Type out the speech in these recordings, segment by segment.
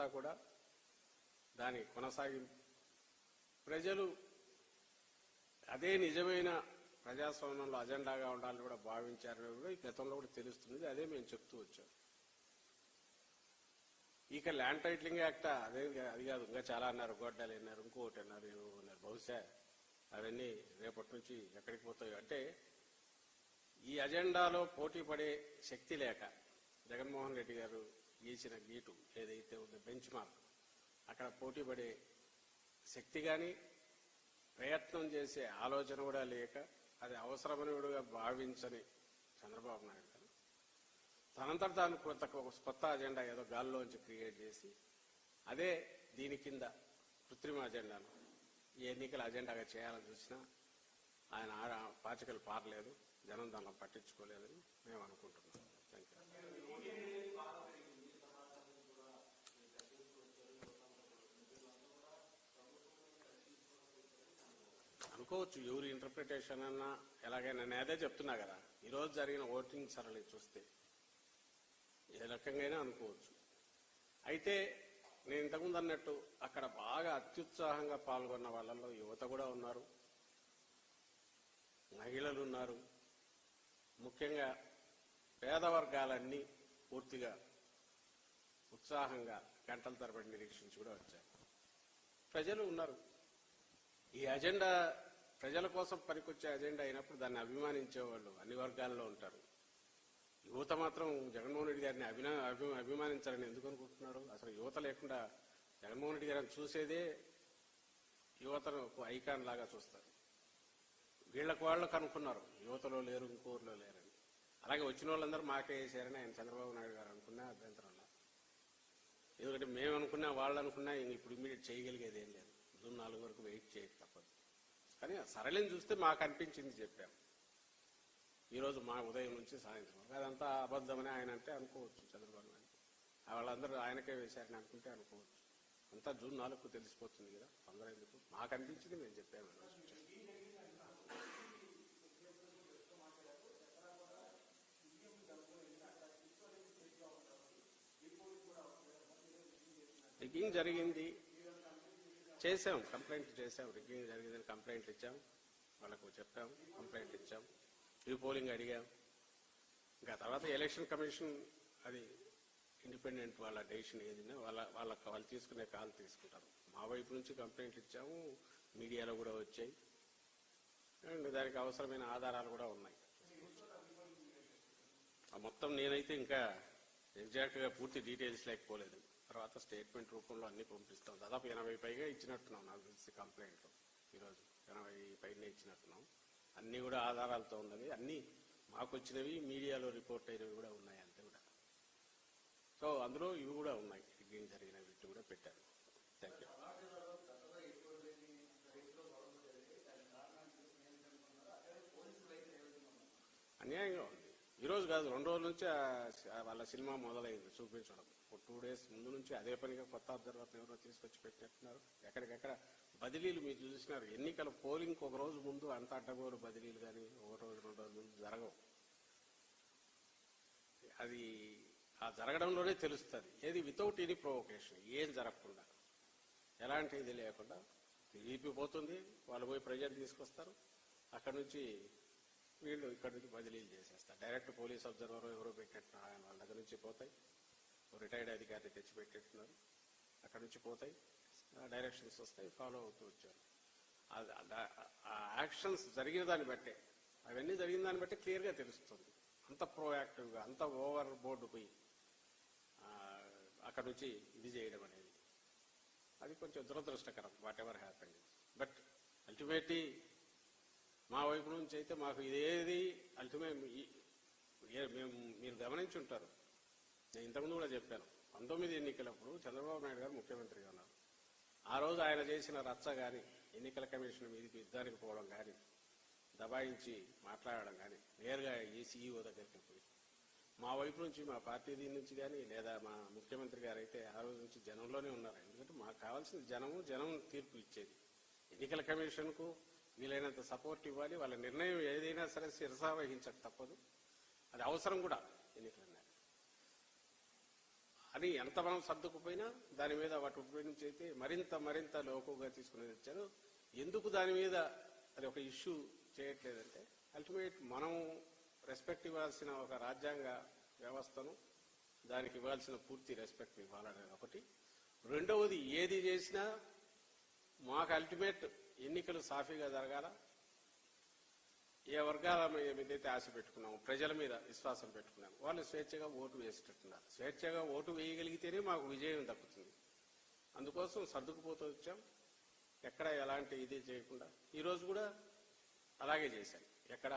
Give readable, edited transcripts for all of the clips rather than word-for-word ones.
ఇదంతా కూడా దాని కొనసాగింపు. ప్రజలు అదే నిజమైన ప్రజాస్వామ్యంలో అజెండాగా ఉండాలని కూడా భావించారని కూడా ఈ గతంలో కూడా తెలుస్తుంది. అదే మేము చెప్తూ వచ్చాం. ఇక ల్యాండ్ టైటిలింగ్ యాక్ట్ అదే అది కాదు, ఇంకా చాలా అన్నారు, గొడ్డలు అన్నారు, ఇంకొకటి అన్నారు, అన్నారు. బహుశా అవన్నీ రేపటి నుంచి ఎక్కడికి పోతాయో. అంటే ఈ అజెండాలో పోటీ పడే శక్తి లేక జగన్మోహన్ రెడ్డి గారు గీసిన గీటు ఏదైతే ఉందో బెంచ్ మార్క్, అక్కడ పోటీ పడే శక్తి కానీ ప్రయత్నం చేసే ఆలోచన కూడా లేక అది అవసరమని కూడా భావించని చంద్రబాబు నాయుడు గారు తనంతట తాను కొత్త అజెండా ఏదో గాల్లోంచి క్రియేట్ చేసి అదే దీని కింద కృత్రిమ అజెండాను ఈ ఎన్నికల అజెండాగా చేయాలని చూసినా ఆయన పాచికలు పారలేదు, జనం దాన్ని పట్టించుకోలేదని మేము అనుకుంటున్నాం. Thank you. అనుకోవచ్చు, ఎవరి ఇంటర్ప్రిటేషన్ అన్నా ఎలాగైనా. నేను అదే చెప్తున్నా కదా, ఈరోజు జరిగిన ఓటింగ్ సరళి చూస్తే ఏ రకంగా అనుకోవచ్చు. అయితే నేను ఇంతకుముందు అన్నట్టు అక్కడ బాగా అత్యుత్సాహంగా పాల్గొన్న వాళ్ళల్లో యువత కూడా ఉన్నారు, మహిళలు ఉన్నారు, ముఖ్యంగా పేద వర్గాలన్నీ పూర్తిగా ఉత్సాహంగా గంటల తరబడి నిరీక్షించి కూడా వచ్చారు. ప్రజలు ఉన్నారు. ఈ అజెండా ప్రజల కోసం పనికొచ్చే అజెండా అయినప్పుడు దాన్ని అభిమానించే వాళ్ళు అన్ని వర్గాల్లో ఉంటారు. యువత మాత్రం జగన్మోహన్ రెడ్డి గారిని అభిమానించాలని ఎందుకు అనుకుంటున్నారు? అసలు యువత లేకుండా జగన్మోహన్ రెడ్డి గారిని చూసేదే యువతను ఐకాన్ లాగా చూస్తారు. వీళ్ళకు వాళ్ళకు అనుకున్నారు, యువతలో లేరు, ఇంకోరిలో లేరని. అలాగే వచ్చిన వాళ్ళందరూ మాకే వేసారని ఆయన చంద్రబాబు నాయుడు గారు అనుకున్నా అభ్యంతరంలో. ఎందుకంటే మేము అనుకున్నా, వాళ్ళు అనుకున్నా ఇప్పుడు ఇమీడియట్ చేయగలిగేది ఏం లేదు. జూన్ 4 వరకు వెయిట్ చేయక తప్పదు. కానీ సరళిని చూస్తే మాకు అనిపించింది చెప్పాం. ఈరోజు మా ఉదయం నుంచి సాయంత్రం వరకు అదంతా అబద్ధమని ఆయన అంటే అనుకోవచ్చు. చంద్రబాబు నాయుడు వాళ్ళందరూ ఆయనకే వేశారని అనుకుంటే అనుకోవచ్చు. అంతా జూన్ 4కు తెలిసిపోతుంది కదా, అందరూ ఎందుకు. మాకు అనిపించింది మేము చెప్పాము. రిగ్గింగ్ జరిగింది, చేసాం, కంప్లైంట్ చేసాం. రిగ్గింగ్ జరిగిందని కంప్లైంట్ ఇచ్చాం, వాళ్ళకు చెప్పాం, కంప్లైంట్ ఇచ్చాం, రీపోలింగ్ అడిగాం. ఇంకా తర్వాత ఎలక్షన్ కమిషన్ అది ఇండిపెండెంట్ వాళ్ళ డెసిషన్ ఏదైనా వాళ్ళు తీసుకునే కాల్ తీసుకుంటారు. మా వైపు నుంచి కంప్లైంట్ ఇచ్చాము, మీడియాలో కూడా వచ్చాయి, అండ్ దానికి అవసరమైన ఆధారాలు కూడా ఉన్నాయి. మొత్తం నేనైతే ఇంకా ఎగ్జాక్ట్గా పూర్తి డీటెయిల్స్ లేకపోలేదు. తర్వాత స్టేట్మెంట్ రూపంలో అన్ని పంపిస్తాం. దాదాపు 80 పైగా ఇచ్చినట్టున్నాం నాకు తెలిసి కంప్లైంట్. ఈరోజు 80 పైనే ఇచ్చినట్టున్నాం. అన్నీ కూడా ఆధారాలతో ఉన్నవి, అన్నీ మాకు వచ్చినవి, మీడియాలో రిపోర్ట్ అయినవి కూడా ఉన్నాయి అంతే కూడా. సో అందులో ఇవి కూడా ఉన్నాయి, రిగ్గింగ్ జరిగిన వీటి కూడా పెట్టారు. Thank you. అన్యాయంగా ఉంది. ఈరోజు కాదు, 2 రోజుల నుంచి వాళ్ళ సినిమా మొదలైంది చూపించడం. 2 డేస్ ముందు నుంచి అదే పనిగా కొత్త అబ్జర్వర్ని ఎవరో తీసుకొచ్చి పెట్టినట్టున్నారు. ఎక్కడికెక్కడ బదిలీలు మీరు చూసినారు. ఎన్నికల పోలింగ్కి 1 రోజు ముందు అంత అడ్డగోలు బదిలీలు కానీ 1 రోజు 2 రోజుల ముందు జరగవు. అది ఆ జరగడంలోనే తెలుస్తుంది. ఏది వితౌట్ ఎనీ ప్రొవొకేషన్, ఏం జరగకుండా, ఎలాంటి ఇది లేకుండా టీడీపీ పోతుంది, వాళ్ళు పోయి ప్రెజర్ తీసుకొస్తారు, అక్కడ నుంచి వీళ్ళు ఇక్కడ నుంచి బదిలీలు చేసేస్తారు. డైరెక్ట్ పోలీస్ అబ్జర్వర్ ఎవరో పెట్టినట్టున్నారు, ఆయన వాళ్ళ దగ్గర నుంచి పోతాయి. రిటైర్డ్ అధికారిని తెచ్చిపెట్టేస్తున్నారు, అక్కడ నుంచి పోతాయి, డైరెక్షన్స్ వస్తాయి, ఫాలో అవుతూ వచ్చారు. ఆ యాక్షన్స్ జరిగిన దాన్ని బట్టే, అవన్నీ జరిగిన దాన్ని బట్టే క్లియర్గా తెలుస్తుంది. అంత ప్రోయాక్టివ్గా, అంత ఓవర్ బోర్డు పోయి అక్కడ నుంచి ఇది చేయడం అనేది అది కొంచెం దురదృష్టకరం. What ever happened. But ultimately మా వైపు నుంచి అయితే మాకు ఇదేది అల్టిమేట్ మేము మీరు గమనించి ఉంటారు. నేను ఇంతకుముందు కూడా చెప్పాను, 19 ఎన్నికలప్పుడు చంద్రబాబు నాయుడు గారు ముఖ్యమంత్రిగా ఉన్నారు. ఆ రోజు ఆయన చేసిన రచ్చ కానీ, ఎన్నికల కమిషన్ మీదకి యుద్ధానికి పోవడం కానీ, దబాయించి మాట్లాడడం కానీ, నేరుగా సీఈఓ దగ్గరికి పోయి మా వైపు నుంచి, మా పార్టీ దీని నుంచి కానీ, లేదా మా ముఖ్యమంత్రి గారు అయితే ఆ రోజు నుంచి జనంలోనే ఉన్నారు. ఎందుకంటే మాకు కావాల్సింది జనం తీర్పు ఇచ్చేది. ఎన్నికల కమిషన్కు వీలైనంత సపోర్ట్ ఇవ్వాలి. వాళ్ళ నిర్ణయం ఏదైనా సరే శిరసా వహించక తప్పదు, అది అవసరం కూడా ఎన్నికల. అని ఎంత మనం సర్దుకుపోయినా దాని మీద వాటి ఉపయోగించి అయితే మరింత లోకుగా తీసుకుని వచ్చారు. ఎందుకు దాని మీద అది ఒక ఇష్యూ చేయట్లేదంటే అల్టిమేట్ మనం రెస్పెక్ట్ ఇవ్వాల్సిన ఒక రాజ్యాంగ వ్యవస్థను దానికి ఇవ్వాల్సిన పూర్తి రెస్పెక్ట్ ఇవ్వాలనేది ఒకటి. రెండవది, ఏది చేసినా మాకు అల్టిమేట్ ఎన్నికలు సాఫీగా జరగాల. ఏ వర్గాల మీదైతే ఆశ పెట్టుకున్నాము, ప్రజల మీద విశ్వాసం పెట్టుకున్నాము, వాళ్ళు స్వేచ్ఛగా ఓటు వేసేటట్టున్నారు. స్వేచ్ఛగా ఓటు వేయగలిగితేనే మాకు విజయం దక్కుతుంది. అందుకోసం సర్దుకుపోతూ వచ్చాం. ఎక్కడ ఎలాంటి ఇది చేయకుండా ఈరోజు కూడా అలాగే చేశాం. ఎక్కడ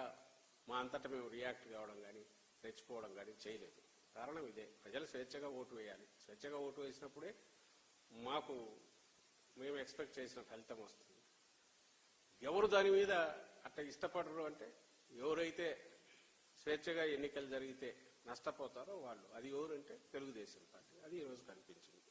మా అంతటా మేము రియాక్ట్ కావడం కానీ రెచ్చిపోవడం కానీ చేయలేదు. కారణం ఇదే, ప్రజలు స్వేచ్ఛగా ఓటు వేయాలి. స్వేచ్ఛగా ఓటు వేసినప్పుడే మాకు మేము ఎక్స్పెక్ట్ చేసిన ఫలితం వస్తుంది. ఎవరు దాని మీద అట్లా ఇష్టపడరు అంటే, ఎవరైతే స్వేచ్ఛగా ఎన్నికలు జరిగితే నష్టపోతారో వాళ్ళు. అది ఎవరంటే తెలుగుదేశం పార్టీ. అది ఈరోజు కనిపించింది.